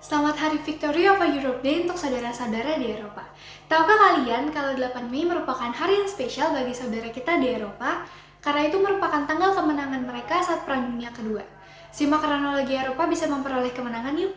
Selamat Hari Victory of Europe Day untuk saudara-saudara di Eropa. Tahukah kalian kalau 8 Mei merupakan hari yang spesial bagi saudara kita di Eropa? Karena itu merupakan tanggal kemenangan mereka saat Perang Dunia Kedua. Simak kronologi Eropa bisa memperoleh kemenangan yuk!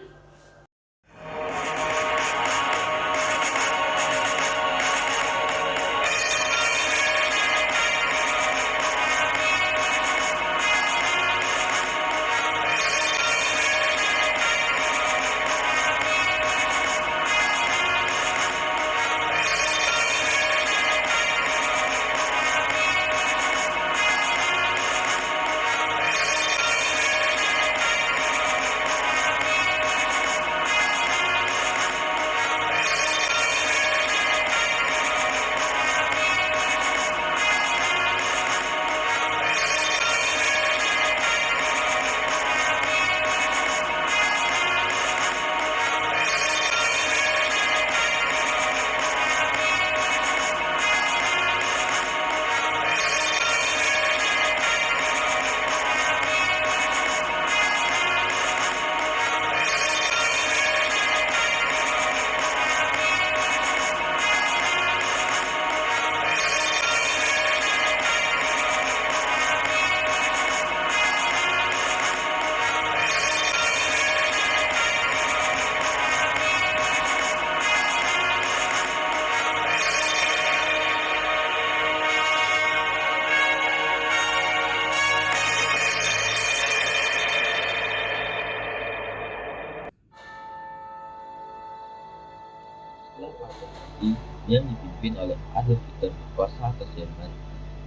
Setelah Partai Nazi yang dipimpin oleh Adolf Hitler berkuasa atas Jerman,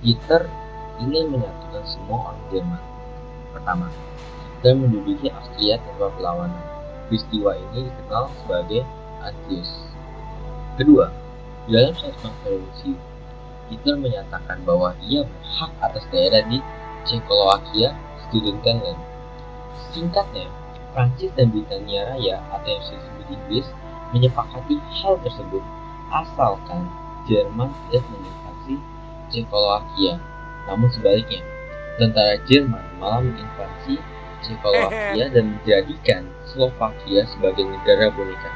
Hitler ingin menyatukan semua orang Jerman. Pertama, Hitler menduduki Austria tanpa perlawanan. Peristiwa ini dikenal sebagai Anschluss. Kedua, dalam suatu konferensi, Hitler menyatakan bahwa ia berhak atas daerah di Cekoslowakia, Sudetenland. Singkatnya, Prancis dan Britania Raya atau yang disebut Inggris menyepakati hal tersebut asalkan Jerman tidak menginvasi Cekoslowakia. Namun sebaliknya, tentara Jerman malah menginvasi Cekoslowakia dan menjadikan Slovakia sebagai negara boneka.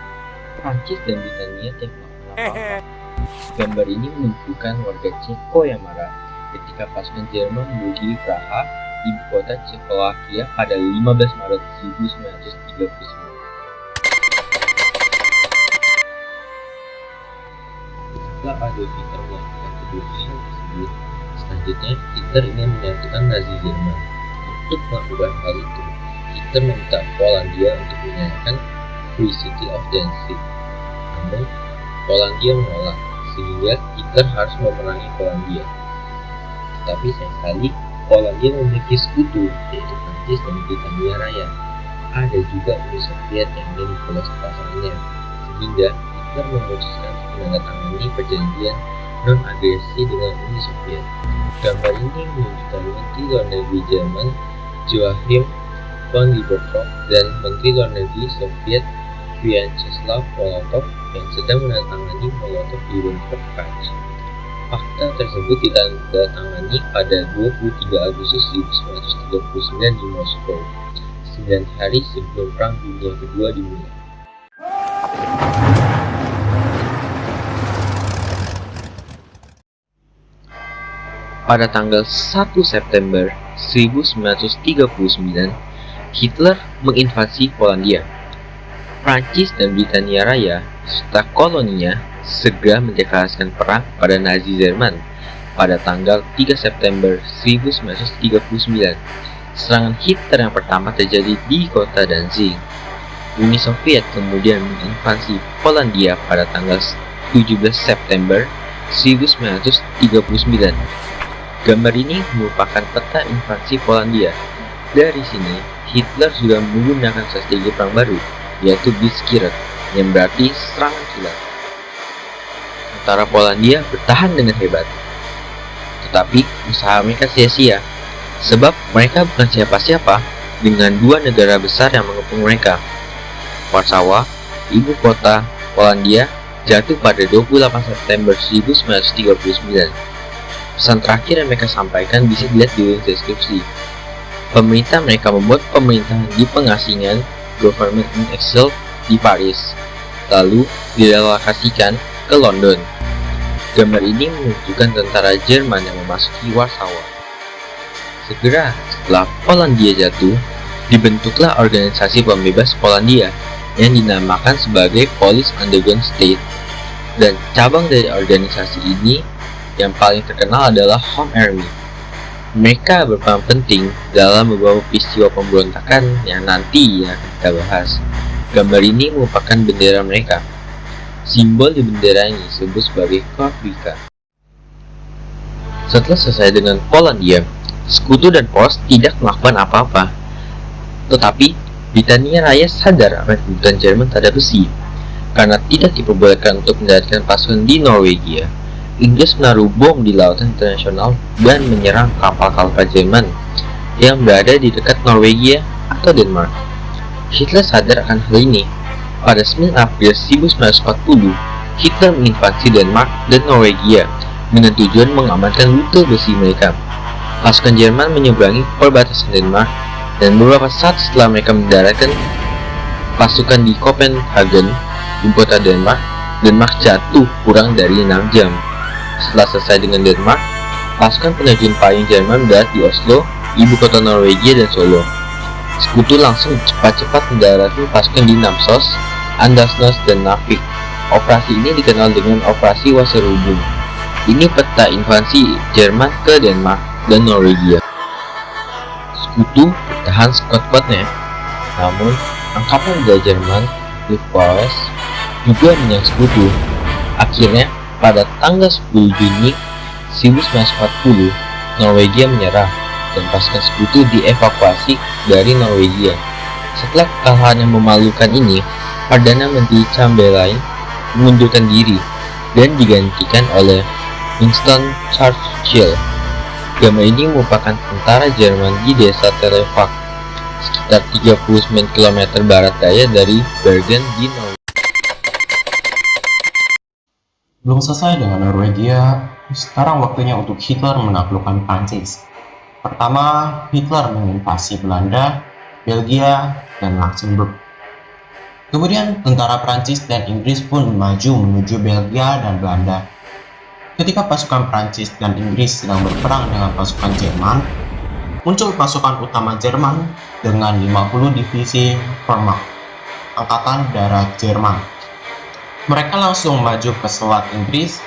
Prancis dan Britania tidak melakukan apa-apa. Gambar ini menunjukkan warga Ceko yang marah ketika pasukan Jerman menduduki Praha, ibu kota Cekoslowakia pada 15 Maret 1939. Setelah Adolf Hitler melakukan kedua hal tersebut, selanjutnya Hitler ingin menyatukan Nazi Jerman. Untuk melakukan hal itu, Hitler meminta Polandia untuk menyerahkan Free City of Danzig. Namun, Polandia menolak, sehingga Hitler harus memerangi Polandia. Tetapi sayang sekali, Polandia memiliki sekutu, yaitu Prancis dan Britania Raya. Ada juga Uni Soviet yang ingin memperluas kekuasaannya, sehingga Hitler memutuskan menandatangani perjanjian non-agresi dengan Uni Soviet. Gambar ini menunjukkan Menteri Luar Negeri Jerman Joachim von Ribbentrop dan Menteri Luar Negeri Soviet Vyacheslav Molotov yang sedang menandatangani Molotov-Ribbentrop Pact. Fakta tersebut ditandatangani pada 23 Agustus 1939 di Moskow, 9 hari sebelum Perang Dunia Kedua dimulai. Pada tanggal 1 September 1939, Hitler menginvasi Polandia. Prancis dan Britania Raya serta koloninya segera mendeklarasikan perang pada Nazi Jerman pada tanggal 3 September 1939. Serangan Hitler yang pertama terjadi di kota Danzig. Uni Soviet kemudian menginvasi Polandia pada tanggal 17 September 1939. Gambar ini merupakan peta invasi Polandia. Dari sini, Hitler sudah menggunakan strategi perang baru, yaitu Blitzkrieg, yang berarti serangan kilat. Tentara Polandia bertahan dengan hebat. Tetapi usaha mereka sia-sia, sebab mereka bukan siapa-siapa dengan dua negara besar yang mengepung mereka. Warsawa, ibu kota Polandia, jatuh pada 28 September 1939. Pesan terakhir yang mereka sampaikan bisa dilihat di deskripsi. Pemerintah mereka membuat pemerintahan di pengasingan, government in exile, di Paris, lalu direlokasikan ke London. Gambar ini menunjukkan tentara Jerman yang memasuki Warsawa. Segera setelah Polandia jatuh, dibentuklah organisasi pembebas Polandia yang dinamakan sebagai Polish Underground State, dan cabang dari organisasi ini yang paling terkenal adalah Home Army. Mereka berperan penting dalam beberapa peristiwa pemberontakan yang nanti akan kita bahas. Gambar ini merupakan bendera mereka. Simbol di bendera ini disebut sebagai Korwika. Setelah selesai dengan Polandia, Sekutu dan Pos tidak melakukan apa-apa. Tetapi, Britania Raya sadar akan kebutuhan Jerman terhadap besi. Karena tidak diperbolehkan untuk mendaratkan pasukan di Norwegia, Inggris menaruh bom di lautan internasional dan menyerang kapal-kapal Jerman yang berada di dekat Norwegia atau Denmark. Hitler sadar akan hal ini. Pada 9 April 1940, Hitler menginvasi Denmark dan Norwegia dengan tujuan mengamankan rute besi mereka. Pasukan Jerman menyeberangi perbatasan Denmark, dan beberapa saat setelah mereka mendaratkan pasukan di Copenhagen, ibu kota Denmark, Denmark jatuh kurang dari 6 jam. Setelah selesai dengan Denmark, pasukan penerjun payung Jerman mendarat di Oslo, ibu kota Norwegia, dan Solo. Sekutu langsung cepat-cepat mendaratkan pasukan di Namsos, Andasnes, dan Narvik. Operasi ini dikenal dengan Operasi Wasserudung. Ini peta invasi Jerman ke Denmark dan Norwegia. Sekutu bertahan sekuat-kuatnya, namun angkatan udara Jerman, Luftwaffe, juga menyerang Sekutu. Akhirnya, pada tanggal 10 Juni 1940, Norwegia menyerah dan pasukan Sekutu dievakuasi dari Norwegia. Setelah kekalahan yang memalukan ini, Perdana Menteri Chamberlain mengundurkan diri dan digantikan oleh Winston Churchill. Gambar ini merupakan tentara Jerman di desa Telefak, sekitar 39 km barat daya dari Bergen di Norwegia. Belum selesai dengan Norwegia, sekarang waktunya untuk Hitler menaklukkan Prancis. Pertama, Hitler menginvasi Belanda, Belgia, dan Luxembourg. Kemudian tentara Prancis dan Inggris pun maju menuju Belgia dan Belanda. Ketika pasukan Prancis dan Inggris sedang berperang dengan pasukan Jerman, muncul pasukan utama Jerman dengan 50 divisi Wehrmacht, Angkatan Darat Jerman. Mereka langsung maju ke Selat Inggris,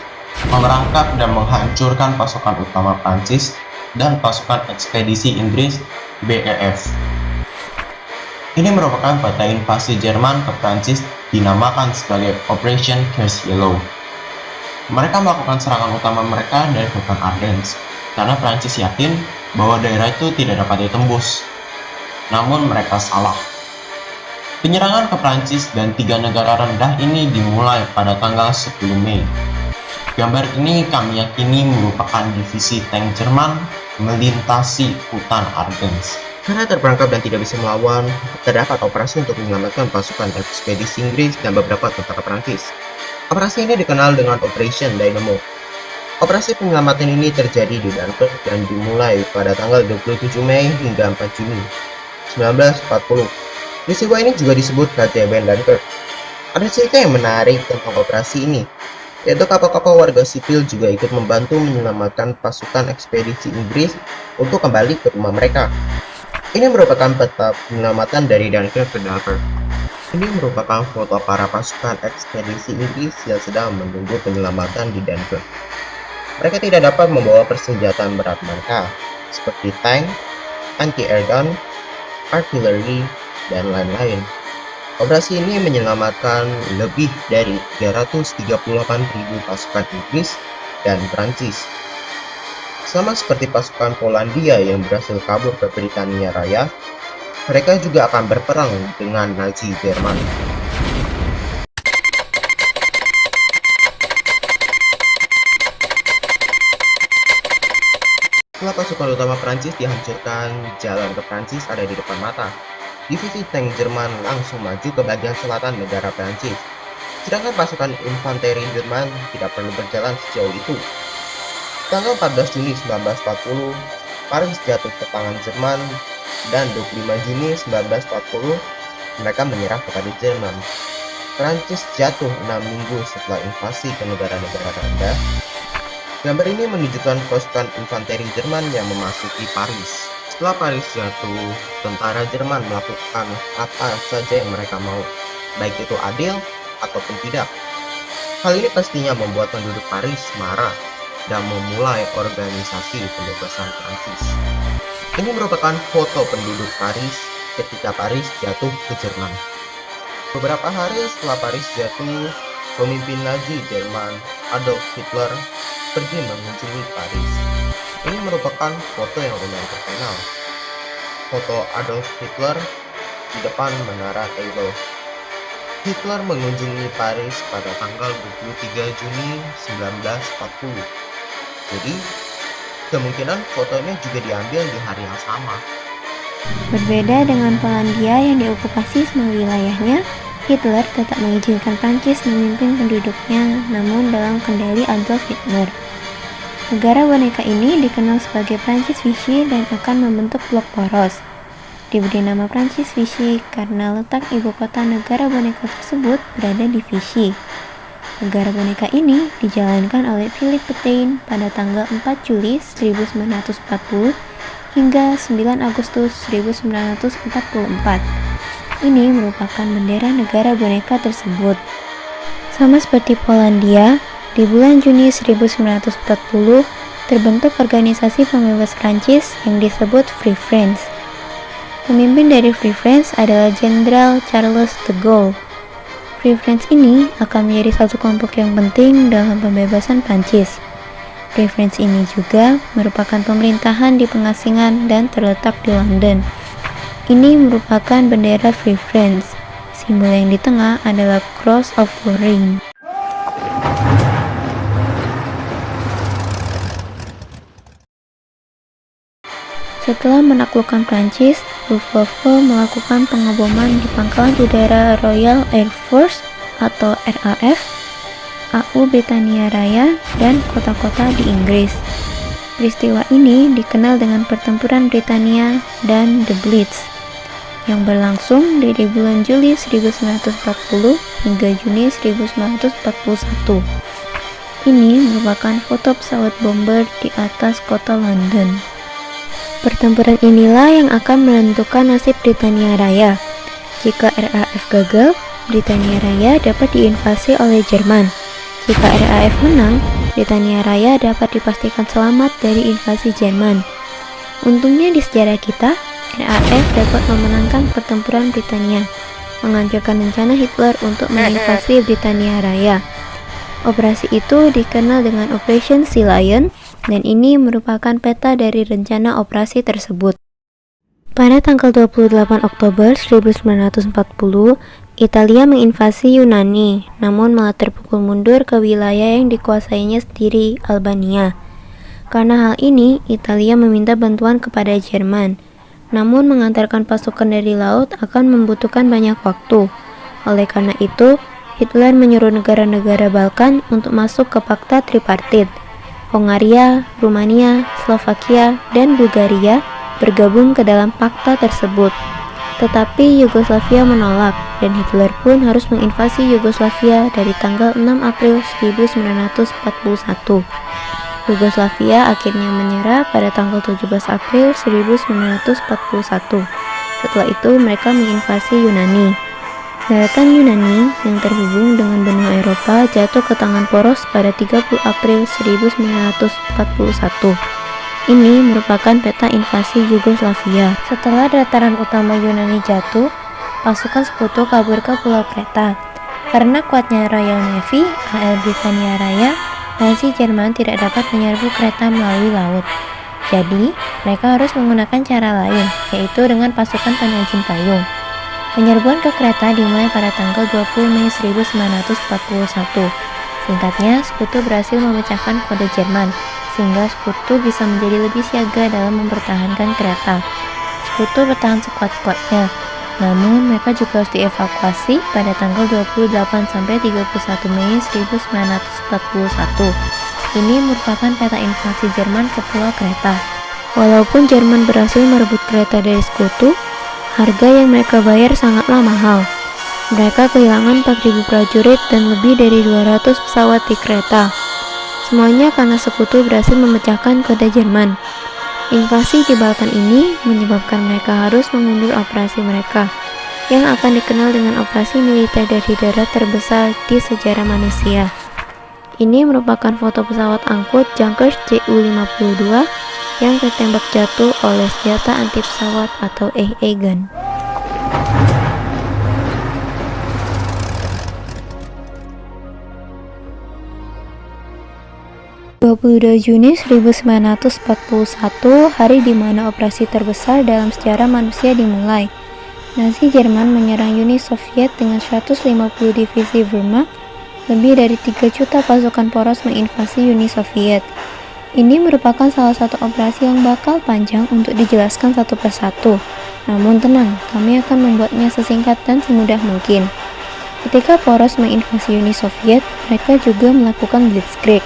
memerangkap dan menghancurkan pasukan utama Prancis dan pasukan ekspedisi Inggris BEF. Ini merupakan peta invasi Jerman ke Prancis dinamakan sebagai Operation Cash Yellow. Mereka melakukan serangan utama mereka dari hutan Ardennes karena Prancis yakin bahwa daerah itu tidak dapat ditembus. Namun mereka salah. Penyerangan ke Prancis dan 3 negara rendah ini dimulai pada tanggal 10 Mei. Gambar ini kami yakini merupakan divisi tank Jerman melintasi hutan Ardennes. Karena terperangkap dan tidak bisa melawan, terdapat operasi untuk menyelamatkan pasukan ekspedisi Inggris dan beberapa tentara Prancis. Operasi ini dikenal dengan Operation Dynamo. Operasi penyelamatan ini terjadi di Dunkirk dan dimulai pada tanggal 27 Mei hingga 4 Juni 1940. Peristiwa ini juga disebut KTB Dunkirk. Ada cerita yang menarik tentang operasi ini, yaitu kapal-kapal warga sipil juga ikut membantu menyelamatkan pasukan ekspedisi Inggris untuk kembali ke rumah mereka. Ini merupakan peta penyelamatan dari Dunkirk ke Dunkirk. Ini merupakan foto para pasukan ekspedisi Inggris yang sedang menunggu penyelamatan di Dunkirk. Mereka tidak dapat membawa persenjataan berat mereka, seperti tank, anti-air gun, artillery, dan lain-lain. Operasi ini menyelamatkan lebih dari 338.000 pasukan Inggris dan Prancis. Sama seperti pasukan Polandia yang berhasil kabur ke Britania Raya, mereka juga akan berperang dengan Nazi Jerman. Setelah pasukan utama Prancis dihancurkan, jalan ke Prancis ada di depan mata. Divisi tank Jerman langsung maju ke bagian selatan negara Prancis, sedangkan pasukan infanteri Jerman tidak perlu berjalan sejauh itu. Tanggal 14 Juni 1940, Paris jatuh ke tangan Jerman, dan 25 Juni 1940, mereka menyerah kepada Jerman. Prancis jatuh 6 minggu setelah invasi ke negara-negara Belanda. Gambar ini menunjukkan pasukan infanteri Jerman yang memasuki Paris. Setelah Paris jatuh, tentara Jerman melakukan apa saja yang mereka mau, baik itu adil ataupun tidak. Hal ini pastinya membuat penduduk Paris marah dan memulai organisasi pembebasan Prancis. Ini merupakan foto penduduk Paris ketika Paris jatuh ke Jerman. Beberapa hari setelah Paris jatuh, pemimpin Nazi Jerman Adolf Hitler pergi mengunjungi Paris. Ini merupakan foto yang lumayan terkenal. Foto Adolf Hitler di depan menara Eiffel. Hitler mengunjungi Paris pada tanggal 23 Juni 1940. Jadi, kemungkinan fotonya juga diambil di hari yang sama. Berbeda dengan Polandia yang diokupasi semua wilayahnya, Hitler tetap mengizinkan Prancis memimpin penduduknya, namun dalam kendali Adolf Hitler. Negara boneka ini dikenal sebagai Prancis Vichy dan akan membentuk blok poros. Diberi nama Prancis Vichy karena letak ibu kota negara boneka tersebut berada di Vichy. Negara boneka ini dijalankan oleh Philippe Pétain pada tanggal 4 Juli 1940 hingga 9 Agustus 1944. Ini merupakan bendera negara boneka tersebut. Sama seperti Polandia, di bulan Juni 1940 terbentuk organisasi pembebas Prancis yang disebut Free France. Pemimpin dari Free France adalah Jenderal Charles de Gaulle. Free France ini akan menjadi satu kelompok yang penting dalam pembebasan Prancis. Free France ini juga merupakan pemerintahan di pengasingan dan terletak di London. Ini merupakan bendera Free France. Simbol yang di tengah adalah Cross of Lorraine. Setelah menaklukkan Prancis, Luftwaffe melakukan pengeboman di pangkalan udara Royal Air Force atau RAF, AU Britania Raya, dan kota-kota di Inggris. Peristiwa ini dikenal dengan Pertempuran Britania dan The Blitz, yang berlangsung dari bulan Juli 1940 hingga Juni 1941. Ini merupakan foto pesawat bomber di atas kota London. Pertempuran inilah yang akan menentukan nasib Britania Raya. Jika RAF gagal, Britania Raya dapat diinvasi oleh Jerman. Jika RAF menang, Britania Raya dapat dipastikan selamat dari invasi Jerman. Untungnya di sejarah kita, RAF dapat memenangkan pertempuran Britania, menghancurkan rencana Hitler untuk menginvasi Britania Raya. Operasi itu dikenal dengan Operation Sea Lion, dan ini merupakan peta dari rencana operasi tersebut. Pada tanggal 28 Oktober 1940, Italia menginvasi Yunani, namun malah terpukul mundur ke wilayah yang dikuasainya sendiri, Albania. Karena hal ini, Italia meminta bantuan kepada Jerman. Namun mengantarkan pasukan dari laut akan membutuhkan banyak waktu. Oleh karena itu, Hitler menyuruh negara-negara Balkan untuk masuk ke Pakta Tripartit. Hongaria, Rumania, Slovakia, dan Bulgaria bergabung ke dalam pakta tersebut. Tetapi Yugoslavia menolak, dan Hitler pun harus menginvasi Yugoslavia dari tanggal 6 April 1941. Yugoslavia akhirnya menyerah pada tanggal 17 April 1941. Setelah itu mereka menginvasi Yunani. Daratan Yunani yang terhubung dengan benua Eropa jatuh ke tangan poros pada 30 April 1941. Ini merupakan peta invasi Yugoslavia. Setelah dataran utama Yunani jatuh, pasukan sekutu kabur ke Pulau Kreta. Karena kuatnya Royal Navy, AL Britania Raya, Nazi Jerman tidak dapat menyerbu Kreta melalui laut. Jadi, mereka harus menggunakan cara lain, yaitu dengan pasukan penerjun payung. Penyerbuan ke Kreta dimulai pada tanggal 20 Mei 1941. Singkatnya, sekutu berhasil memecahkan kode Jerman, sehingga sekutu bisa menjadi lebih siaga dalam mempertahankan Kreta. Sekutu bertahan sekuat-kuatnya, namun mereka juga harus dievakuasi pada tanggal 28-31 Mei 1941. Ini merupakan peta invasi Jerman ke Pulau Kreta. Walaupun Jerman berhasil merebut Kreta dari sekutu, Harga yang mereka bayar sangatlah mahal. Mereka kehilangan 4.000 prajurit dan lebih dari 200 pesawat di kereta. Semuanya karena sekutu berhasil memecahkan kode Jerman. Invasi di Balkan ini menyebabkan mereka harus mengundur operasi mereka, yang akan dikenal dengan operasi militer dari darat terbesar di sejarah manusia. Ini merupakan foto pesawat angkut Junkers Ju-52 yang tertembak jatuh oleh senjata anti pesawat atau AA gun. 22 Juni 1941, hari di mana operasi terbesar dalam sejarah manusia dimulai. Nazi Jerman menyerang Uni Soviet dengan 150 divisi Wehrmacht. Lebih dari 3 juta pasukan poros menginvasi Uni Soviet. Ini merupakan salah satu operasi yang bakal panjang untuk dijelaskan satu persatu. Namun tenang, kami akan membuatnya sesingkat dan semudah mungkin. Ketika poros menginvasi Uni Soviet, mereka juga melakukan Blitzkrieg.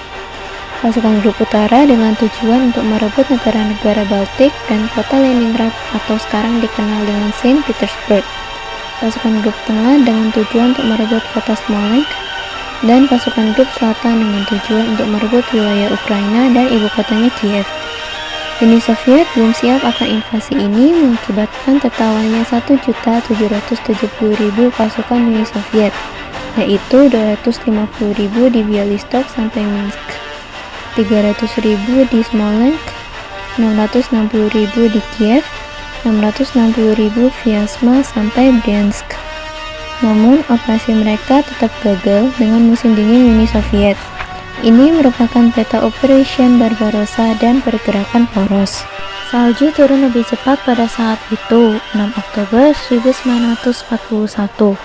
Pasukan grup utara dengan tujuan untuk merebut negara-negara Baltik dan kota Leningrad atau sekarang dikenal dengan Saint Petersburg. Pasukan grup tengah dengan tujuan untuk merebut kota Smolensk, dan pasukan grup selatan dengan tujuan untuk merebut wilayah Ukraina dan ibu kotanya Kiev. Uni Soviet belum siap akan invasi ini mengakibatkan tertawanya 1.770.000 pasukan Uni Soviet, yaitu 250.000 di Bialystok sampai Minsk, 300.000 di Smolensk, 660.000 di Kiev, 660.000 Vyazma sampai Bryansk. Namun, operasi mereka tetap gagal dengan musim dingin Uni Soviet. Ini merupakan peta Operation Barbarossa dan pergerakan poros. Salju turun lebih cepat pada saat itu, 6 Oktober 1941.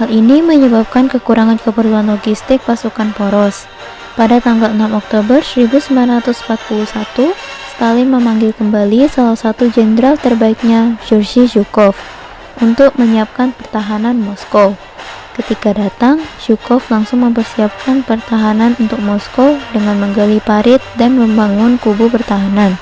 Hal ini menyebabkan kekurangan keperluan logistik pasukan poros. Pada tanggal 6 Oktober 1941, Stalin memanggil kembali salah satu jenderal terbaiknya, Georgy Zhukov, untuk menyiapkan pertahanan Moskow. Ketika datang, Zhukov langsung mempersiapkan pertahanan untuk Moskow dengan menggali parit dan membangun kubu pertahanan.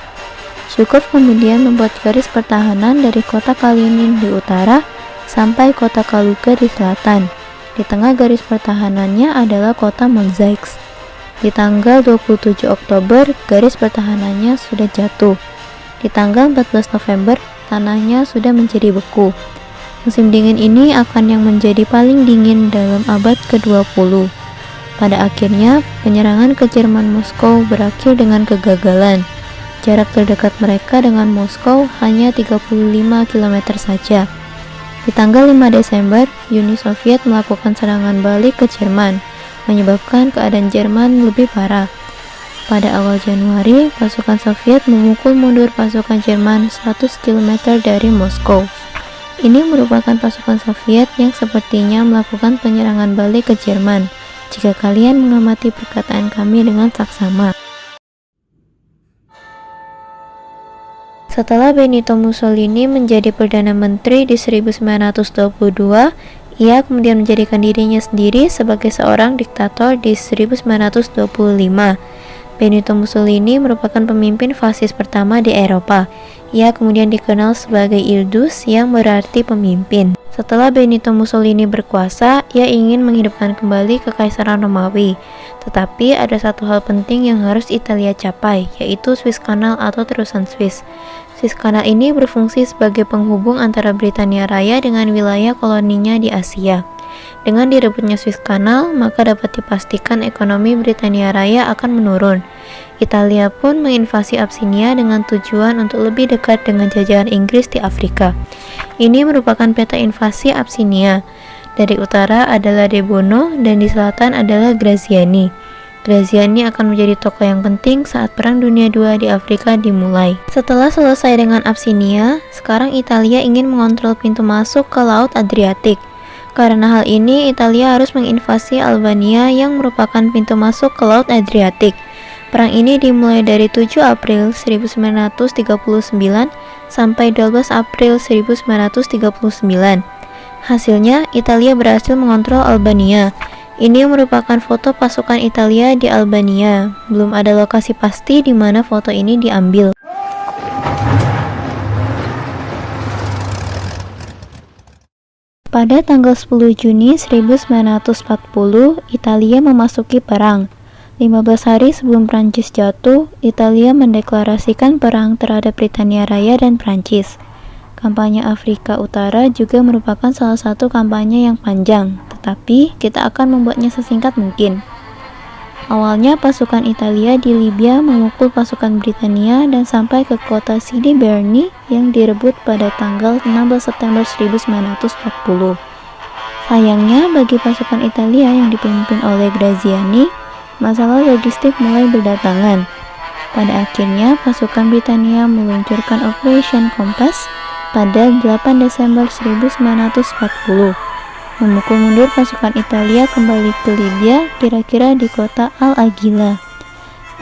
Zhukov kemudian membuat garis pertahanan dari kota Kalinin di utara sampai kota Kaluga di selatan. Di tengah garis pertahanannya adalah kota Mozhaivsk. Di tanggal 27 Oktober, garis pertahanannya sudah jatuh. Di tanggal 14 November, tanahnya sudah menjadi beku. Musim dingin ini akan yang menjadi paling dingin dalam abad ke-20. Pada akhirnya, penyerangan ke Jerman Moskow berakhir dengan kegagalan. Jarak terdekat mereka dengan Moskow hanya 35 km saja. Di tanggal 5 Desember, Uni Soviet melakukan serangan balik ke Jerman, menyebabkan keadaan Jerman lebih parah. Pada awal Januari, pasukan Soviet memukul mundur pasukan Jerman 100 km dari Moskow. Ini merupakan pasukan Soviet yang sepertinya melakukan penyerangan balik ke Jerman, jika kalian mengamati perkataan kami dengan saksama. Setelah Benito Mussolini menjadi Perdana Menteri di 1922, ia kemudian menjadikan dirinya sendiri sebagai seorang diktator di 1925. Benito Mussolini merupakan pemimpin fasis pertama di Eropa. Ia kemudian dikenal sebagai Ildus yang berarti pemimpin. Setelah Benito Mussolini berkuasa, ia ingin menghidupkan kembali Kekaisaran Romawi. Tetapi ada satu hal penting yang harus Italia capai, yaitu Suez Canal atau terusan Swiss. Suez Canal ini berfungsi sebagai penghubung antara Britania Raya dengan wilayah koloninya di Asia. Dengan direbutnya Suez Canal, maka dapat dipastikan ekonomi Britania Raya akan menurun. Italia pun menginvasi Abyssinia dengan tujuan untuk lebih dekat dengan jajahan Inggris di Afrika. Ini merupakan peta invasi Abyssinia. Dari utara adalah De Bono dan di selatan adalah Graziani. Graziani akan menjadi tokoh yang penting saat Perang Dunia II di Afrika dimulai. Setelah selesai dengan Abyssinia, sekarang Italia ingin mengontrol pintu masuk ke Laut Adriatik. Karena hal ini, Italia harus menginvasi Albania yang merupakan pintu masuk ke Laut Adriatik. Perang ini dimulai dari 7 April 1939 sampai 12 April 1939. Hasilnya, Italia berhasil mengontrol Albania. Ini merupakan foto pasukan Italia di Albania. Belum ada lokasi pasti di mana foto ini diambil. Pada tanggal 10 Juni 1940, Italia memasuki perang. 15 hari sebelum Prancis jatuh, Italia mendeklarasikan perang terhadap Britania Raya dan Prancis. Kampanye Afrika Utara juga merupakan salah satu kampanye yang panjang, tetapi kita akan membuatnya sesingkat mungkin. Awalnya pasukan Italia di Libya memukul pasukan Britania dan sampai ke kota Sidi Berni yang direbut pada tanggal 16 September 1940. Sayangnya bagi pasukan Italia yang dipimpin oleh Graziani, masalah logistik mulai berdatangan. Pada akhirnya pasukan Britania meluncurkan Operation Compass pada 8 Desember 1940. Memukul mundur pasukan Italia kembali ke Libya, kira-kira di kota Al-Agila.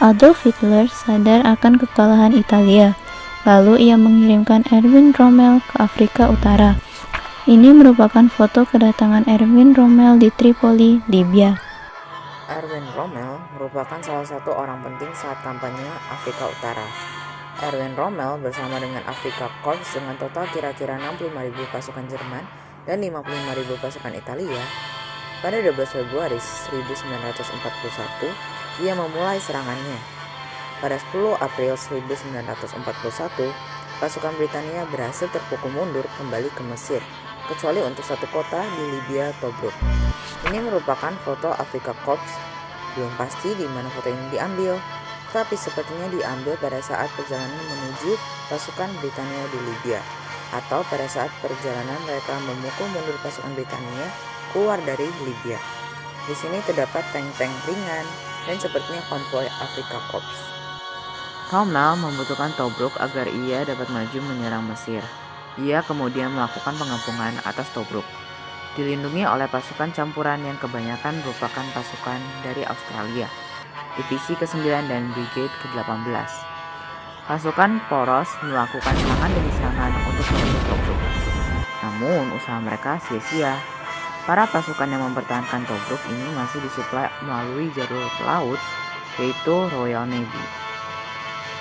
Adolf Hitler sadar akan kekalahan Italia, lalu ia mengirimkan Erwin Rommel ke Afrika Utara. Ini merupakan foto kedatangan Erwin Rommel di Tripoli, Libya. Erwin Rommel merupakan salah satu orang penting saat kampanye Afrika Utara. Erwin Rommel bersama dengan Afrika Korps dengan total kira-kira 65.000 pasukan Jerman dan 55.000 pasukan Italia. Pada 12 Februari 1941, ia memulai serangannya. Pada 10 April 1941, pasukan Britania berhasil terpukul mundur kembali ke Mesir, kecuali untuk satu kota di Libya, Tobruk. Ini merupakan foto Afrika Korps. Belum pasti di mana foto ini diambil, tapi sepertinya diambil pada saat perjalanan menuju pasukan Britania di Libya, atau pada saat perjalanan mereka memukul mundur pasukan Britania keluar dari Libya. Di sini terdapat tank-tank ringan dan sepertinya konvoi Afrika Korps. Rommel membutuhkan Tobruk agar ia dapat maju menyerang Mesir. Ia kemudian melakukan pengepungan atas Tobruk, dilindungi oleh pasukan campuran yang kebanyakan merupakan pasukan dari Australia, Divisi ke-9 dan Brigade ke-18. Pasukan Poros melakukan serangan demi serangan untuk merebut Tobruk. Namun usaha mereka sia-sia. Para pasukan yang mempertahankan Tobruk ini masih disuplai melalui jalur laut, yaitu Royal Navy.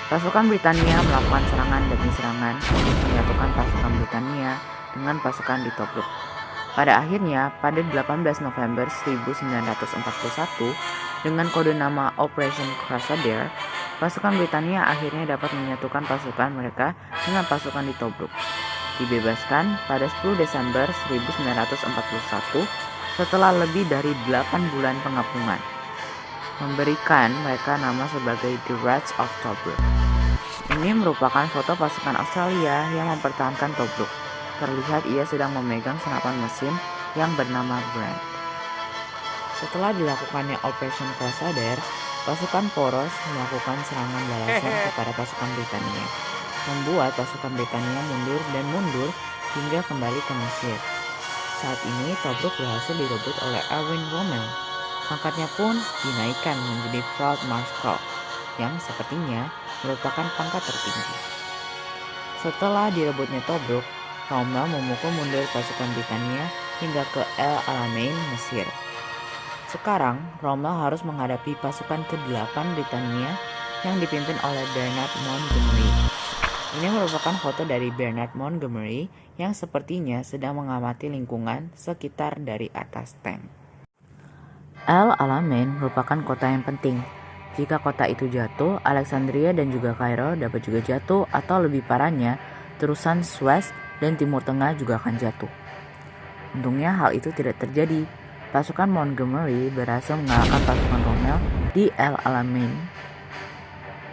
Pasukan Britania melakukan serangan demi serangan untuk menyatukan pasukan Britania dengan pasukan di Tobruk. Pada akhirnya, pada 18 November 1941, dengan kode nama Operation Crusader, pasukan Britania akhirnya dapat menyatukan pasukan mereka dengan pasukan di Tobruk. Dibebaskan pada 10 Desember 1941 setelah lebih dari 8 bulan pengepungan, memberikan mereka nama sebagai The Rats of Tobruk. Ini merupakan foto pasukan Australia yang mempertahankan Tobruk. Terlihat ia sedang memegang senapan mesin yang bernama Brand. Setelah dilakukannya Operation Crusader, pasukan Poros melakukan serangan balasan kepada pasukan Britania, membuat pasukan Britania mundur dan mundur hingga kembali ke Mesir. Saat ini Tobruk berhasil direbut oleh Erwin Rommel. Pangkatnya pun dinaikkan menjadi Field Marshal, yang sepertinya merupakan pangkat tertinggi. Setelah direbutnya Tobruk, Rommel memukul mundur pasukan Britania hingga ke El Alamein, Mesir. Sekarang, Rommel harus menghadapi pasukan ke-8 Britania yang dipimpin oleh Bernard Montgomery. Ini merupakan foto dari Bernard Montgomery yang sepertinya sedang mengamati lingkungan sekitar dari atas tank. El Alamein merupakan kota yang penting. Jika kota itu jatuh, Alexandria dan juga Kairo dapat juga jatuh, atau lebih parahnya, terusan Suez dan Timur Tengah juga akan jatuh. Untungnya hal itu tidak terjadi. Pasukan Montgomery berhasil mengalahkan pasukan Rommel di El Alamein.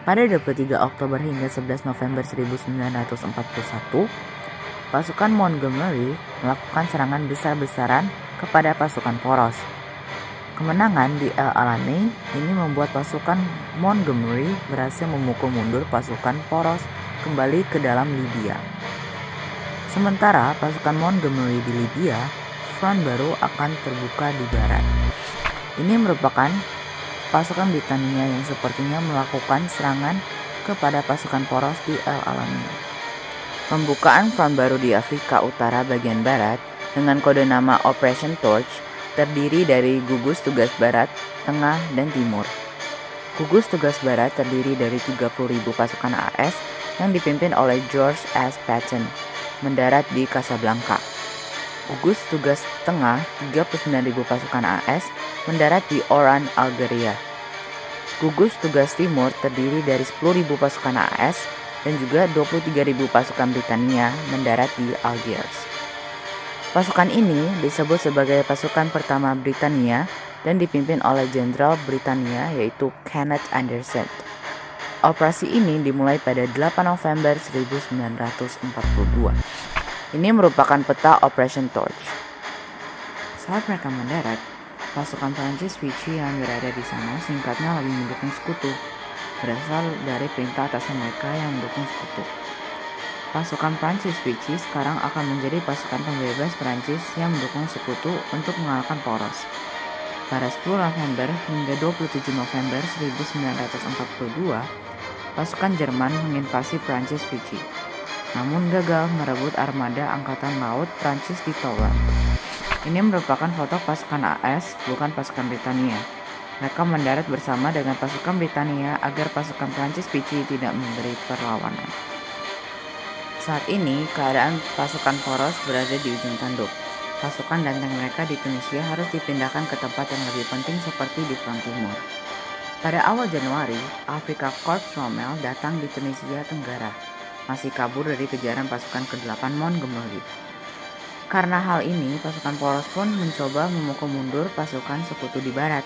Pada 23 Oktober hingga 11 November 1941, pasukan Montgomery melakukan serangan besar-besaran kepada pasukan Poros. Kemenangan di El Alamein ini membuat pasukan Montgomery berhasil memukul mundur pasukan Poros kembali ke dalam Libya. Sementara pasukan Montgomery di Libya, front baru akan terbuka di barat. Ini merupakan pasukan Britania yang sepertinya melakukan serangan kepada pasukan Poros di El Alamein. Pembukaan front baru di Afrika Utara bagian barat dengan kode nama Operation Torch terdiri dari gugus tugas barat, tengah, dan timur. Gugus tugas barat terdiri dari 30.000 pasukan AS yang dipimpin oleh George S. Patton, mendarat di Casablanca. Gugus Tugas Tengah 39.000 pasukan AS mendarat di Oran, Algeria. Gugus Tugas Timur terdiri dari 10.000 pasukan AS dan juga 23.000 pasukan Britania mendarat di Algiers. Pasukan ini disebut sebagai pasukan pertama Britania dan dipimpin oleh Jenderal Britania yaitu Kenneth Anderson. Operasi ini dimulai pada 8 November 1942. Ini merupakan peta Operation Torch. Saat mereka mendarat, pasukan Prancis Vichy yang berada di sana singkatnya lebih mendukung sekutu, berasal dari perintah atasan mereka yang mendukung sekutu. Pasukan Prancis Vichy sekarang akan menjadi pasukan pembebas Prancis yang mendukung sekutu untuk mengalahkan Poros. Pada 10 November hingga 27 November 1942, pasukan Jerman menginvasi Prancis Vichy, namun gagal merebut armada angkatan laut Prancis di Toulon. Ini merupakan foto pasukan AS, bukan pasukan Britania. Mereka mendarat bersama dengan pasukan Britania agar pasukan Prancis Vichy tidak memberi perlawanan. Saat ini, keadaan pasukan Poros berada di ujung tanduk. Pasukan dan tank mereka di Tunisia harus dipindahkan ke tempat yang lebih penting seperti di front timur. Pada awal Januari, Afrika Korps Rommel datang di Tunisia Tenggara, masih kabur dari kejaran pasukan ke-8 Montgomery. Karena hal ini, pasukan Poros pun mencoba memukul mundur pasukan sekutu di barat.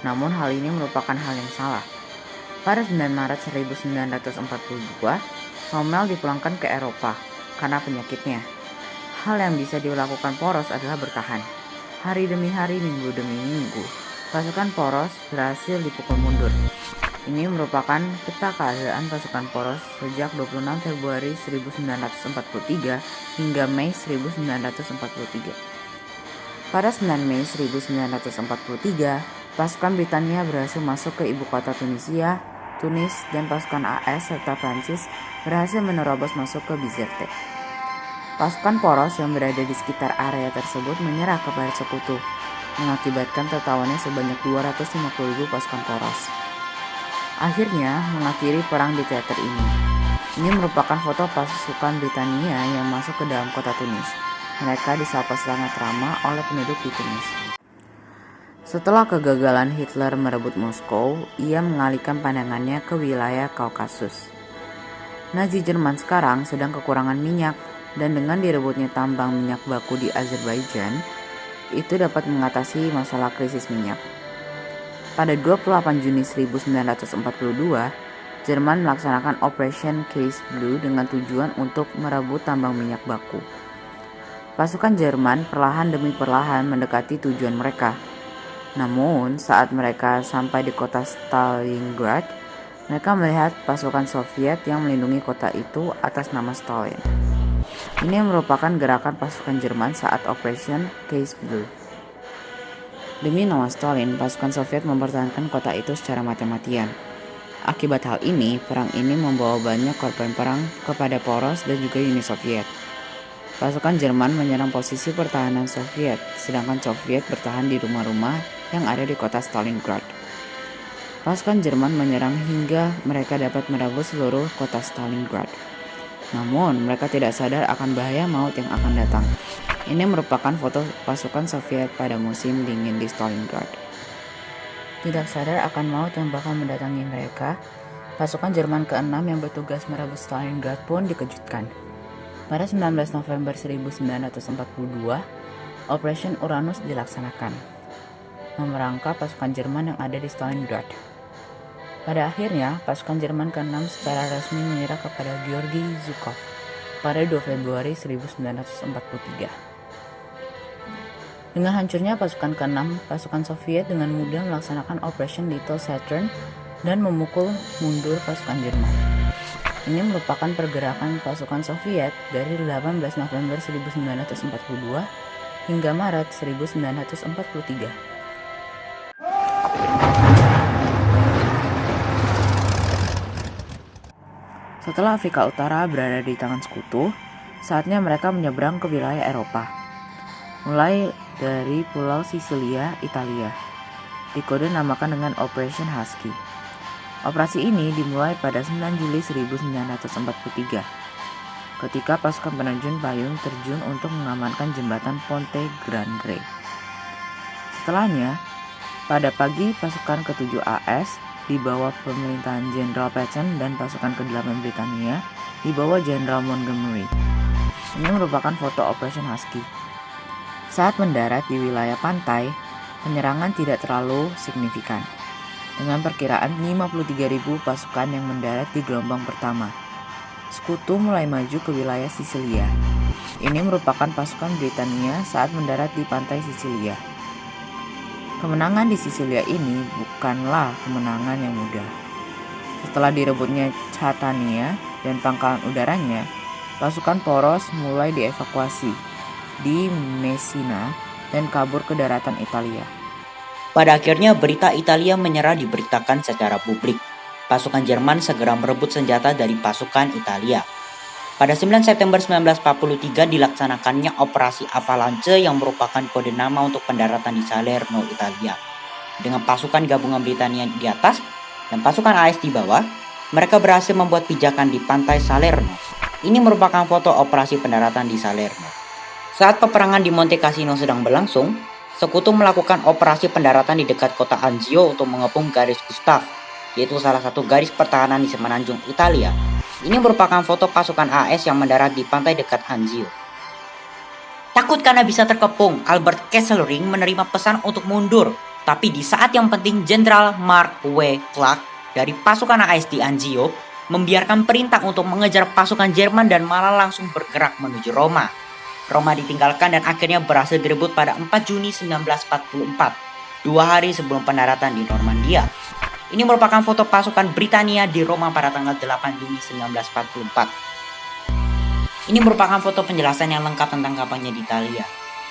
Namun hal ini merupakan hal yang salah. Pada 9 Maret 1942, Rommel dipulangkan ke Eropa karena penyakitnya. Hal yang bisa dilakukan Poros adalah bertahan. Hari demi hari, minggu demi minggu, pasukan Poros berhasil dipukul mundur. Ini merupakan peta keadaan pasukan Poros sejak 26 Februari 1943 hingga Mei 1943. Pada 9 Mei 1943, pasukan Britania berhasil masuk ke ibu kota Tunisia, Tunis, dan pasukan AS serta Prancis berhasil menerobos masuk ke Bizerte. Pasukan Poros yang berada di sekitar area tersebut menyerah kepada sekutu, mengakibatkan tertawannya sebanyak 250.000 pasukan Poros. Akhirnya mengakhiri perang di teater ini. Ini merupakan foto pasukan Britania yang masuk ke dalam kota Tunis. Mereka disapa sangat ramah oleh penduduk di Tunis. Setelah kegagalan Hitler merebut Moskow, ia mengalihkan pandangannya ke wilayah Kaukasus. Nazi Jerman sekarang sedang kekurangan minyak, dan dengan direbutnya tambang minyak baku di Azerbaijan, itu dapat mengatasi masalah krisis minyak. Pada 28 Juni 1942, Jerman melaksanakan Operation Case Blue dengan tujuan untuk merebut tambang minyak baku. Pasukan Jerman perlahan demi perlahan mendekati tujuan mereka. Namun, saat mereka sampai di kota Stalingrad, mereka melihat pasukan Soviet yang melindungi kota itu atas nama Stalin. Ini merupakan gerakan pasukan Jerman saat Operation Case Blue. Demi nama Stalin, pasukan Soviet mempertahankan kota itu secara mati-matian. Akibat hal ini, perang ini membawa banyak korban perang kepada Poros dan juga Uni Soviet. Pasukan Jerman menyerang posisi pertahanan Soviet, sedangkan Soviet bertahan di rumah-rumah yang ada di kota Stalingrad. Pasukan Jerman menyerang hingga mereka dapat merebut seluruh kota Stalingrad. Namun, mereka tidak sadar akan bahaya maut yang akan datang. Ini merupakan foto pasukan Soviet pada musim dingin di Stalingrad. Tidak sadar akan maut yang bakal mendatangi mereka, pasukan Jerman ke-6 yang bertugas merebut Stalingrad pun dikejutkan. Pada 19 November 1942, Operation Uranus dilaksanakan, memerangkap pasukan Jerman yang ada di Stalingrad. Pada akhirnya, pasukan Jerman ke-6 secara resmi menyerah kepada Georgi Zhukov pada 2 Februari 1943. Dengan hancurnya pasukan ke-6, pasukan Soviet dengan mudah melaksanakan Operation Little Saturn dan memukul mundur pasukan Jerman. Ini merupakan pergerakan pasukan Soviet dari 18 November 1942 hingga Maret 1943. Setelah Afrika Utara berada di tangan sekutu, saatnya mereka menyeberang ke wilayah Eropa. Mulai dari Pulau Sisilia, Italia, dikode namakan dengan Operation Husky. Operasi ini dimulai pada 9 Juli 1943. ketika pasukan penerjun payung terjun untuk mengamankan jembatan Ponte Grande. Setelahnya, pada pagi pasukan ke-7 AS di bawah pemerintahan Jenderal Patton dan pasukan ke-8 Britania di bawah Jenderal Montgomery. Ini merupakan foto Operation Husky. Saat mendarat di wilayah pantai, penyerangan tidak terlalu signifikan, dengan perkiraan 53.000 pasukan yang mendarat di gelombang pertama. Sekutu mulai maju ke wilayah Sisilia. Ini merupakan pasukan Britania saat mendarat di pantai Sisilia. Kemenangan di Sisilia ini bukanlah kemenangan yang mudah. Setelah direbutnya Catania dan pangkalan udaranya, pasukan poros mulai dievakuasi di Messina dan kabur ke daratan Italia. Pada akhirnya berita Italia menyerah diberitakan secara publik. Pasukan Jerman segera merebut senjata dari pasukan Italia. Pada 9 September 1943 dilaksanakannya Operasi Avalanche yang merupakan kode nama untuk pendaratan di Salerno, Italia. Dengan pasukan gabungan Britania di atas dan pasukan AS di bawah, mereka berhasil membuat pijakan di pantai Salerno. Ini merupakan foto operasi pendaratan di Salerno. Saat peperangan di Monte Cassino sedang berlangsung, Sekutu melakukan operasi pendaratan di dekat kota Anzio untuk mengepung garis Gustav, yaitu salah satu garis pertahanan di semenanjung Italia. Ini merupakan foto pasukan AS yang mendarat di pantai dekat Anzio. Takut karena bisa terkepung, Albert Kesselring menerima pesan untuk mundur. Tapi di saat yang penting, Jenderal Mark W. Clark dari pasukan AS di Anzio membiarkan perintah untuk mengejar pasukan Jerman dan malah langsung bergerak menuju Roma. Roma ditinggalkan dan akhirnya berhasil direbut pada 4 Juni 1944, 2 hari sebelum pendaratan di Normandia. Ini merupakan foto pasukan Britania di Roma pada tanggal 8 Juni 1944. Ini merupakan foto penjelasan yang lengkap tentang kampanye di Italia.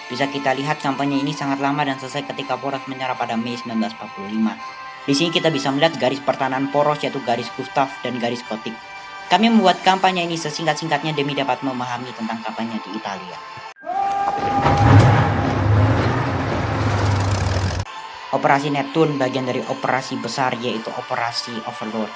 Bisa kita lihat kampanye ini sangat lama dan selesai ketika Poros menyerah pada Mei 1945. Di sini kita bisa melihat garis pertahanan Poros yaitu garis Gustav dan garis Gotik. Kami membuat kampanye ini sesingkat-singkatnya demi dapat memahami tentang kampanye di Italia. Operasi Neptune bagian dari operasi besar yaitu Operasi Overlord.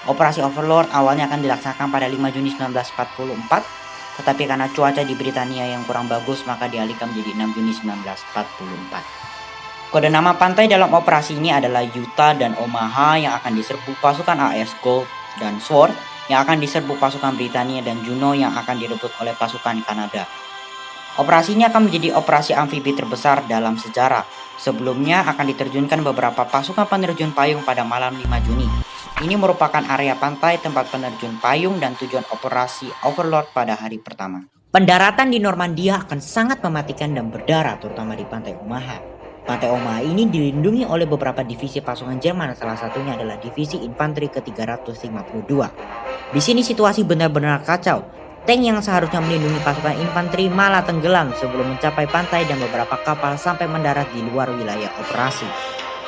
Operasi Overlord awalnya akan dilaksanakan pada 5 Juni 1944, tetapi karena cuaca di Britania yang kurang bagus maka dialihkan menjadi 6 Juni 1944. Kode nama pantai dalam operasi ini adalah Utah dan Omaha yang akan diserbu pasukan AS Gold dan Sword yang akan diserbu pasukan Britania dan Juno yang akan direbut oleh pasukan Kanada. Operasi ini akan menjadi operasi amfibi terbesar dalam sejarah. Sebelumnya akan diterjunkan beberapa pasukan penerjun payung pada malam 5 Juni. Ini merupakan area pantai tempat penerjun payung dan tujuan operasi Overlord pada hari pertama. Pendaratan di Normandia akan sangat mematikan dan berdarah terutama di pantai Omaha. Pantai Omaha ini dilindungi oleh beberapa divisi pasukan Jerman, salah satunya adalah divisi infanteri ke-352. Di sini situasi benar-benar kacau. Tank yang seharusnya melindungi pasukan infanteri malah tenggelam sebelum mencapai pantai dan beberapa kapal sampai mendarat di luar wilayah operasi.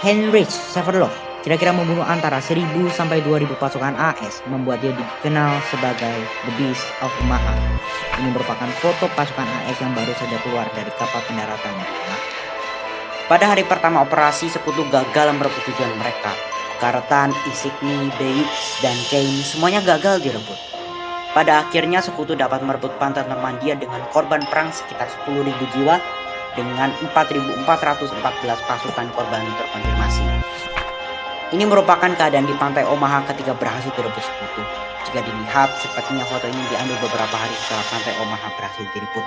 Heinrich Severloh kira-kira membunuh antara 1.000 sampai 2.000 pasukan AS, membuat dia dikenal sebagai The Beast of Omaha. Ini merupakan foto pasukan AS yang baru saja keluar dari kapal pendaratan di Omaha. Pada hari pertama operasi, Sekutu gagal merebut tujuan mereka. Carleton, Isigny, Bayeux, dan Caen semuanya gagal direbut. Pada akhirnya Sekutu dapat merebut pantai Normandia dengan korban perang sekitar 10.000 jiwa dengan 4.414 pasukan korban terkonfirmasi. Ini merupakan keadaan di pantai Omaha ketika berhasil direbut Sekutu. Jika dilihat, sepertinya foto ini diambil beberapa hari setelah pantai Omaha berhasil direbut.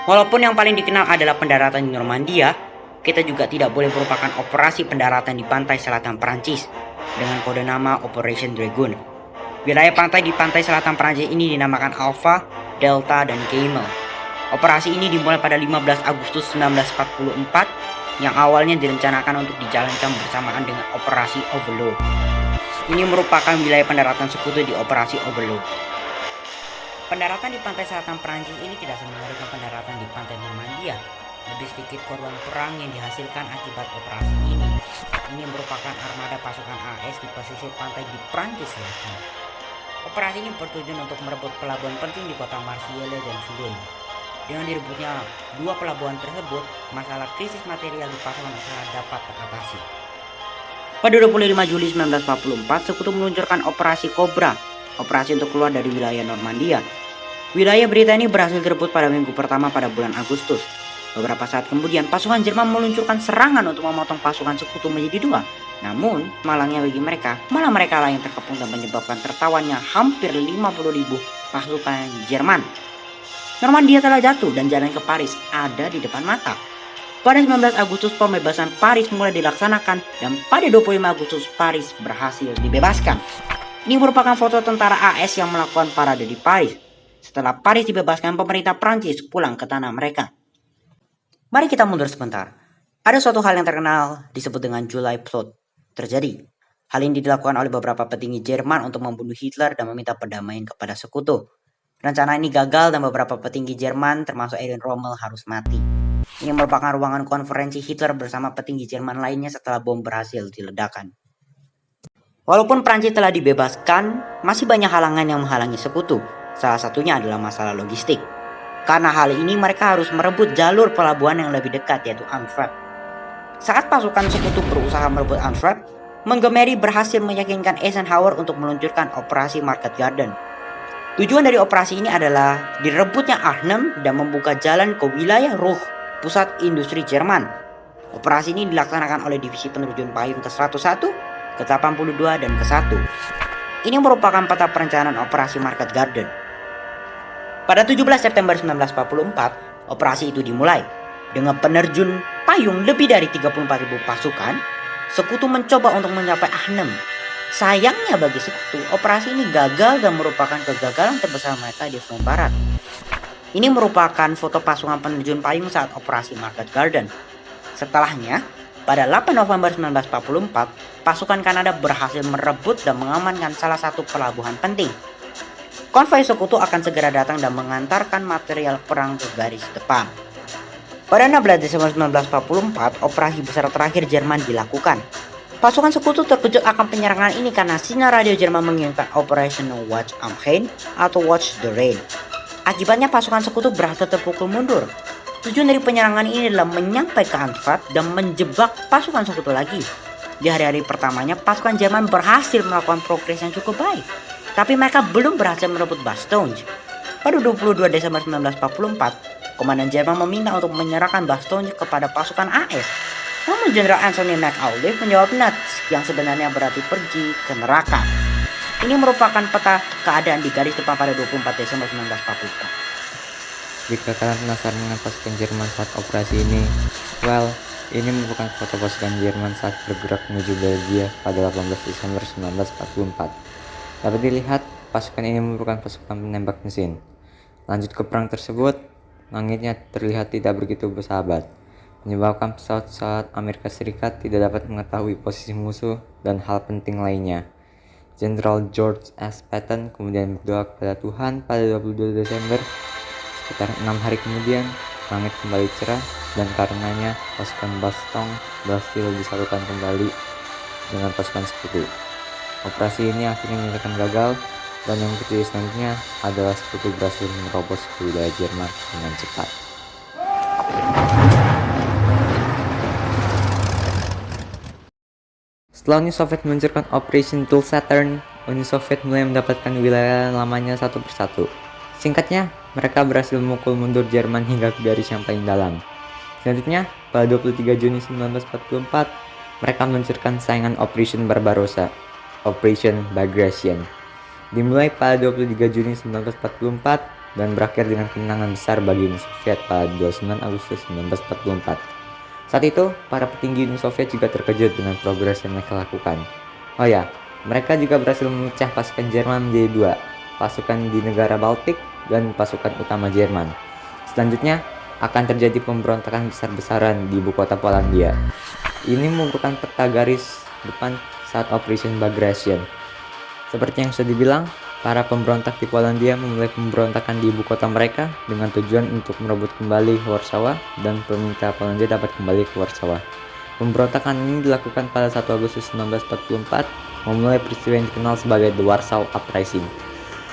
Walaupun yang paling dikenal adalah pendaratan di Normandia, kita juga tidak boleh melupakan operasi pendaratan di pantai selatan Perancis dengan kode nama Operation Dragoon. Wilayah pantai di pantai selatan Perancis ini dinamakan Alpha, Delta, dan Gamma. Operasi ini dimulai pada 15 Agustus 1944 yang awalnya direncanakan untuk dijalankan bersamaan dengan Operasi Overlord. Ini merupakan wilayah pendaratan Sekutu di Operasi Overlord. Pendaratan di pantai selatan Perancis ini tidak sama dengan pendaratan di pantai Normandia. Lebih sedikit korban perang yang dihasilkan akibat operasi ini. Ini merupakan armada pasukan AS di pesisir pantai di Prancis Selatan. Operasi ini bertujuan untuk merebut pelabuhan penting di kota Marseille dan Toulon. Dengan direbutnya dua pelabuhan tersebut, masalah krisis material di pasukan utara dapat teratasi. Pada 25 Juli 1944, Sekutu meluncurkan Operasi Cobra, operasi untuk keluar dari wilayah Normandia. Wilayah Britania berhasil direbut pada minggu pertama pada bulan Agustus. Beberapa saat kemudian, pasukan Jerman meluncurkan serangan untuk memotong pasukan sekutu menjadi dua. Namun, malangnya bagi mereka, malah mereka lah yang terkepung dan menyebabkan tertawannya hampir 50.000 pasukan Jerman. Normandia telah jatuh dan jalan ke Paris ada di depan mata. Pada 19 Agustus pembebasan Paris mulai dilaksanakan dan pada 25 Agustus Paris berhasil dibebaskan. Ini merupakan foto tentara AS yang melakukan parade di Paris. Setelah Paris dibebaskan, pemerintah Prancis pulang ke tanah mereka. Mari kita mundur sebentar. Ada suatu hal yang terkenal disebut dengan July Plot terjadi. Hal ini dilakukan oleh beberapa petinggi Jerman untuk membunuh Hitler dan meminta perdamaian kepada sekutu. Rencana ini gagal dan beberapa petinggi Jerman termasuk Erwin Rommel harus mati. Ini merupakan ruangan konferensi Hitler bersama petinggi Jerman lainnya setelah bom berhasil diledakkan. Walaupun Prancis telah dibebaskan, masih banyak halangan yang menghalangi sekutu. Salah satunya adalah masalah logistik. Karena hal ini mereka harus merebut jalur pelabuhan yang lebih dekat yaitu Antwerp. Saat pasukan sekutu berusaha merebut Antwerp, Montgomery berhasil meyakinkan Eisenhower untuk meluncurkan operasi Market Garden. Tujuan dari operasi ini adalah direbutnya Arnhem dan membuka jalan ke wilayah Ruhr, pusat industri Jerman. Operasi ini dilaksanakan oleh divisi penerjun payung ke-101, ke-82, dan ke-1. Ini merupakan peta perencanaan operasi Market Garden. Pada 17 September 1944, operasi itu dimulai. Dengan penerjun payung lebih dari 34.000 pasukan, sekutu mencoba untuk mencapai Arnhem. Sayangnya bagi sekutu, operasi ini gagal dan merupakan kegagalan terbesar mereka di front barat. Ini merupakan foto pasukan penerjun payung saat operasi Market Garden. Setelahnya, pada 8 November 1944, pasukan Kanada berhasil merebut dan mengamankan salah satu pelabuhan penting. Konvoi sekutu akan segera datang dan mengantarkan material perang ke garis depan. Pada 16 Desember 1944, operasi besar terakhir Jerman dilakukan. Pasukan sekutu terkejut akan penyerangan ini karena sinyal radio Jerman mengirimkan Operation Watch am Rhein atau Watch the Rhine. Akibatnya pasukan sekutu berhasil terpukul mundur. Tujuan dari penyerangan ini adalah menyampai ke Antwerp dan menjebak pasukan sekutu lagi. Di hari-hari pertamanya, pasukan Jerman berhasil melakukan progres yang cukup baik. Tapi mereka belum berhasil merebut Bastogne. Pada 22 Desember 1944, Komandan Jerman meminta untuk menyerahkan Bastogne kepada pasukan AS. Namun Jenderal Anthony McAuliffe menjawab nuts, yang sebenarnya berarti pergi ke neraka. Ini merupakan peta keadaan di garis depan pada 24 Desember 1944. Jika kalian penasaran dengan pasukan Jerman saat operasi ini, well, ini merupakan foto pasukan Jerman saat bergerak menuju Belgia pada 18 Desember 1944. Dapat dilihat, pasukan ini merupakan pasukan penembak mesin. Lanjut ke perang tersebut, langitnya terlihat tidak begitu bersahabat, menyebabkan pesawat-pesawat Amerika Serikat tidak dapat mengetahui posisi musuh dan hal penting lainnya. Jenderal George S. Patton kemudian berdoa kepada Tuhan pada 22 Desember. Sekitar 6 hari kemudian, langit kembali cerah dan karenanya pasukan Bastogne berhasil disatukan kembali dengan pasukan sekutu. Operasi ini akhirnya dinyatakan gagal dan yang terjadi selanjutnya adalah sekutu berhasil menerobos ke wilayah Jerman dengan cepat. Setelah Uni Soviet meluncurkan Operation Tool Saturn, Uni Soviet mulai mendapatkan wilayah lamanya satu persatu. Singkatnya, mereka berhasil memukul mundur Jerman hingga ke garis yang paling dalam. Selanjutnya, pada 23 Juni 1944, mereka meluncurkan saingan Operation Barbarossa, Operation Bagration. Dimulai pada 23 Juni 1944 dan berakhir dengan kemenangan besar bagi Uni Soviet pada 29 Agustus 1944. Saat itu, para petinggi Uni Soviet juga terkejut dengan progres yang mereka lakukan. Oh ya, mereka juga berhasil memecah pasukan Jerman menjadi dua, pasukan di negara Baltik dan pasukan utama Jerman. Selanjutnya, akan terjadi pemberontakan besar-besaran di ibu kota Polandia. Ini merupakan peta garis depan saat Operation Bagration. Seperti yang sudah dibilang, para pemberontak di Polandia memulai pemberontakan di ibu kota mereka dengan tujuan untuk merebut kembali Warsawa dan meminta Polandia dapat kembali ke Warsawa. Pemberontakan ini dilakukan pada 1 Agustus 1944, memulai peristiwa yang dikenal sebagai The Warsaw Uprising.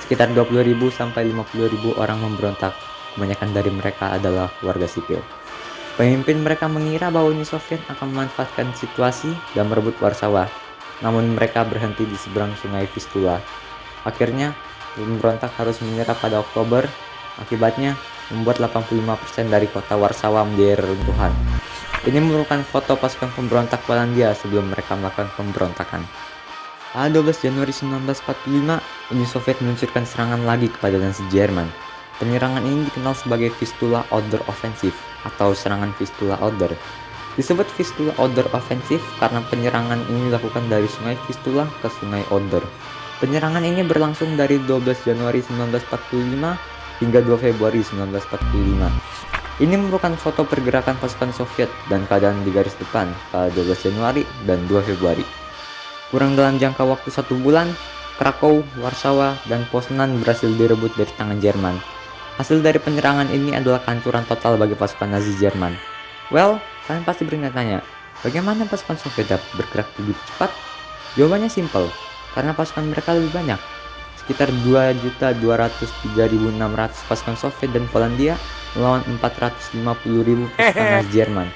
Sekitar 20.000 sampai 50.000 orang memberontak, kebanyakan dari mereka adalah warga sipil. Pemimpin mereka mengira bahwa Uni Soviet akan memanfaatkan situasi dan merebut Warsawa. Namun mereka berhenti di seberang sungai Vistula. Akhirnya, pemberontak harus menyerah pada Oktober Akibatnya, membuat 85% dari kota Warsawa menjadi reruntuhan. Ini merupakan foto pasukan pemberontak Polandia sebelum mereka melakukan pemberontakan. Pada 12 Januari 1945, Uni Soviet meluncurkan serangan lagi kepada Nazi Jerman. Penyerangan ini dikenal sebagai Vistula Oder Offensive atau serangan Vistula Oder. Disebut Vistula Oder Offensive karena penyerangan ini dilakukan dari sungai Vistula ke sungai Oder. Penyerangan ini berlangsung dari 12 Januari 1945 hingga 2 Februari 1945. Ini merupakan foto pergerakan pasukan Soviet dan keadaan di garis depan pada 12 Januari dan 2 Februari. Kurang dalam jangka waktu 1 bulan, Krakow, Warsawa, dan Poznan berhasil direbut dari tangan Jerman. Hasil dari penyerangan ini adalah kehancuran total bagi pasukan Nazi Jerman. Well, kalian pasti bertanya-tanya, bagaimana pasukan Soviet dapat bergerak begitu cepat? Jawabannya simpel, karena pasukan mereka lebih banyak. Sekitar 2.203.600 pasukan Soviet dan Polandia melawan 450.000 pasukan Nazi Jerman.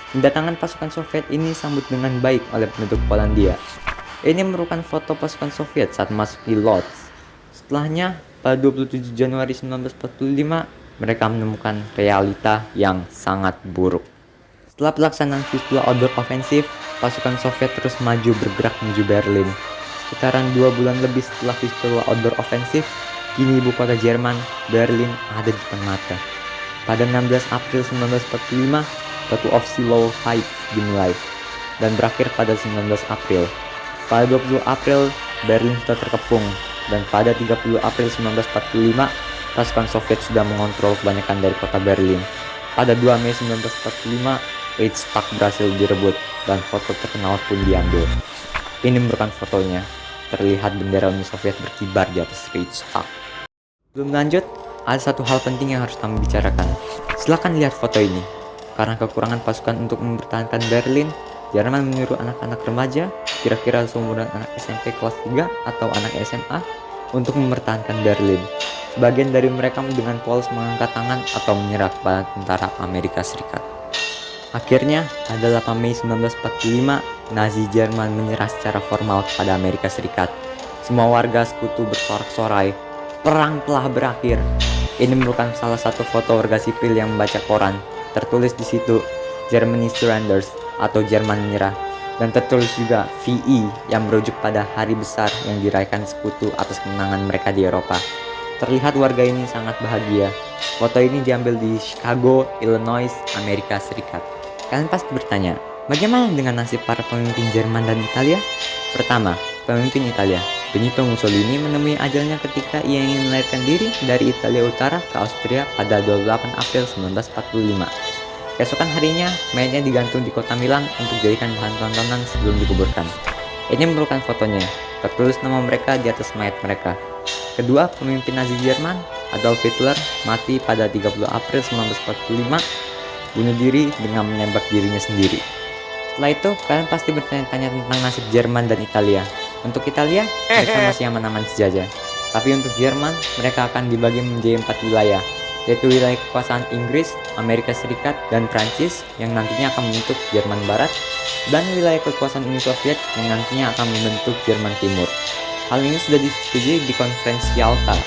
Kedatangan pasukan Soviet ini disambut dengan baik oleh penduduk Polandia. Ini merupakan foto pasukan Soviet saat memasuki Lodz. Setelahnya, pada 27 Januari 1945, mereka menemukan realita yang sangat buruk. Setelah pelaksanaan Vistula Oder Offensive, pasukan Soviet terus maju bergerak menuju Berlin. Sekitaran 2 bulan lebih setelah Vistula Oder Offensive, kini ibu kota Jerman, Berlin, ada di depan mata. Pada 16 April 1945, Battle of Seelow Heights dimulai dan berakhir pada 19 April. Pada 20 April, Berlin sudah terkepung, dan pada 30 April 1945, pasukan Soviet sudah mengontrol kebanyakan dari kota Berlin. Pada 2 Mei 1945, Reichstag berhasil direbut dan foto terkenal pun diambil. Ini merupakan fotonya. Terlihat bendera Uni Soviet berkibar di atas Reichstag. Sebelum lanjut, ada satu hal penting yang harus kami bicarakan. Silakan lihat foto ini. Karena kekurangan pasukan untuk mempertahankan Berlin, Jerman menyuruh anak-anak remaja, kira-kira seumuran anak SMP kelas 3 atau anak SMA, untuk mempertahankan Berlin. Sebagian dari mereka dengan polos mengangkat tangan atau menyerah kepada tentara Amerika Serikat. Akhirnya, pada 8 Mei 1945, Nazi Jerman menyerah secara formal kepada Amerika Serikat. Semua warga sekutu bersorak-sorai, perang telah berakhir. Ini merupakan salah satu foto warga sipil yang membaca koran. Tertulis di situ, Germany surrenders atau Jerman menyerah, dan tertulis juga VE yang merujuk pada hari besar yang dirayakan sekutu atas kemenangan mereka di Eropa. Terlihat warga ini sangat bahagia. Foto ini diambil di Chicago, Illinois, Amerika Serikat. Kalian pasti bertanya, bagaimana dengan nasib para pemimpin Jerman dan Italia? Pertama, pemimpin Italia, Benito Mussolini menemui ajalnya ketika ia ingin melarikan diri dari Italia Utara ke Austria pada 28 April 1945. Keesokan harinya, mayatnya digantung di kota Milan untuk dijadikan bahan tontonan sebelum dikuburkan. Ini merupakan fotonya, tertulis nama mereka di atas mayat mereka. Kedua, pemimpin Nazi Jerman, Adolf Hitler, mati pada 30 April 1945, bunuh diri dengan menembak dirinya sendiri. Setelah itu, kalian pasti bertanya-tanya tentang nasib Jerman dan Italia. Untuk Italia, mereka masih aman-aman saja. Tapi untuk Jerman, mereka akan dibagi menjadi 4 wilayah, yaitu wilayah kekuasaan Inggris, Amerika Serikat, dan Prancis yang nantinya akan membentuk Jerman Barat, dan wilayah kekuasaan Uni Soviet yang nantinya akan membentuk Jerman Timur. Hal ini sudah disetujui di konferensi Yalta.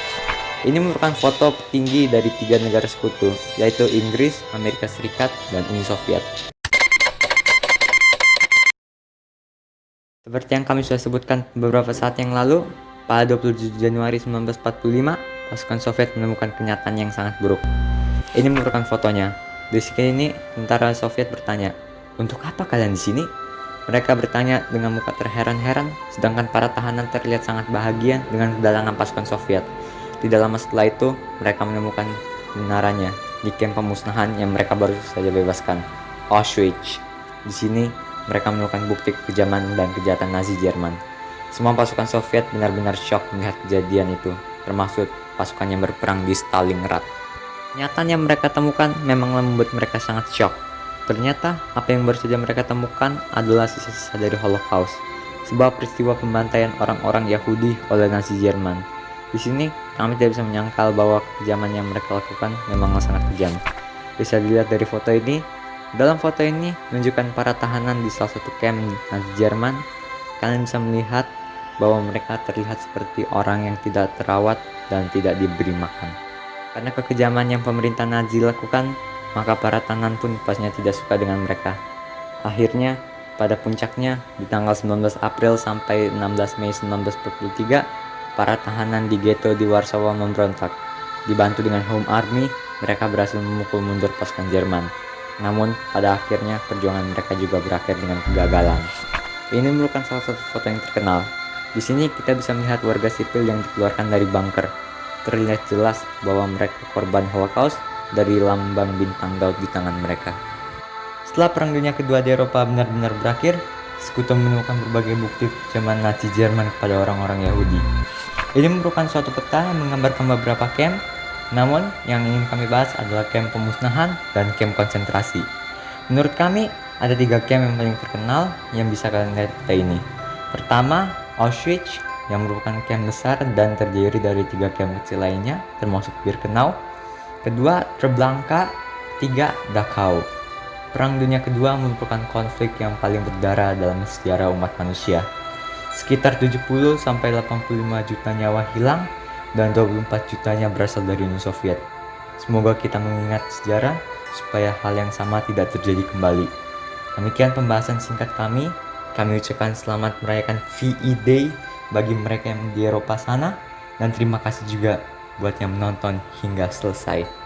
Ini merupakan foto petinggi dari 3 negara sekutu, yaitu Inggris, Amerika Serikat, dan Uni Soviet. Seperti yang kami sudah sebutkan beberapa saat yang lalu, pada 27 Januari 1945, pasukan Soviet menemukan kenyataan yang sangat buruk. Ini merupakan fotonya. Di sini ini, tentara Soviet bertanya, "Untuk apa kalian di sini?" Mereka bertanya dengan muka terheran-heran, sedangkan para tahanan terlihat sangat bahagia dengan kedatangan pasukan Soviet. Tidak lama setelah itu, mereka menemukan kebenarannya di kamp pemusnahan yang mereka baru saja bebaskan, Auschwitz. Di sini, mereka menemukan bukti kekejaman dan kejahatan Nazi Jerman. Semua pasukan Soviet benar-benar syok melihat kejadian itu, termasuk pasukan yang berperang di Stalingrad. Kenyataan yang mereka temukan memanglah membuat mereka sangat syok. Ternyata, apa yang baru saja mereka temukan adalah sisa-sisa dari Holocaust, sebuah peristiwa pembantaian orang-orang Yahudi oleh Nazi Jerman. Di sini, kami tidak bisa menyangkal bahwa kekejaman yang mereka lakukan memanglah sangat kejam. Bisa dilihat dari foto ini. Dalam foto ini menunjukkan para tahanan di salah satu camp Nazi Jerman. Kalian bisa melihat bahwa mereka terlihat seperti orang yang tidak terawat dan tidak diberi makan. Karena kekejaman yang pemerintah Nazi lakukan, maka para tahanan pun pastinya tidak suka dengan mereka. Akhirnya, pada puncaknya, di tanggal 19 April sampai 16 Mei 1943, para tahanan di ghetto di Warsawa memberontak. Dibantu dengan Home Army, mereka berhasil memukul mundur pasukan Jerman. Namun, pada akhirnya perjuangan mereka juga berakhir dengan kegagalan. Ini merupakan salah satu foto yang terkenal. Di sini kita bisa melihat warga sipil yang dikeluarkan dari bunker. Terlihat jelas bahwa mereka korban Holocaust dari lambang bintang Daud di tangan mereka. Setelah Perang Dunia Kedua di Eropa benar-benar berakhir, Sekutu menemukan berbagai bukti kekejaman Nazi Jerman kepada orang-orang Yahudi. Ini merupakan suatu peta yang menggambarkan beberapa camp, namun yang ingin kami bahas adalah camp pemusnahan dan camp konsentrasi. Menurut kami, ada 3 camp yang paling terkenal yang bisa kalian lihat di peta ini. Pertama, Auschwitz, yang merupakan camp besar dan terdiri dari 3 camp kecil lainnya, termasuk Birkenau. Kedua, Treblinka. Ketiga, Dachau. Perang Dunia Kedua merupakan konflik yang paling berdarah dalam sejarah umat manusia. Sekitar 70-85 juta nyawa hilang dan 24 jutanya berasal dari Uni Soviet. Semoga kita mengingat sejarah supaya hal yang sama tidak terjadi kembali. Demikian pembahasan singkat kami. Kami ucapkan selamat merayakan VE Day bagi mereka yang di Eropa sana, dan terima kasih juga buat yang menonton hingga selesai.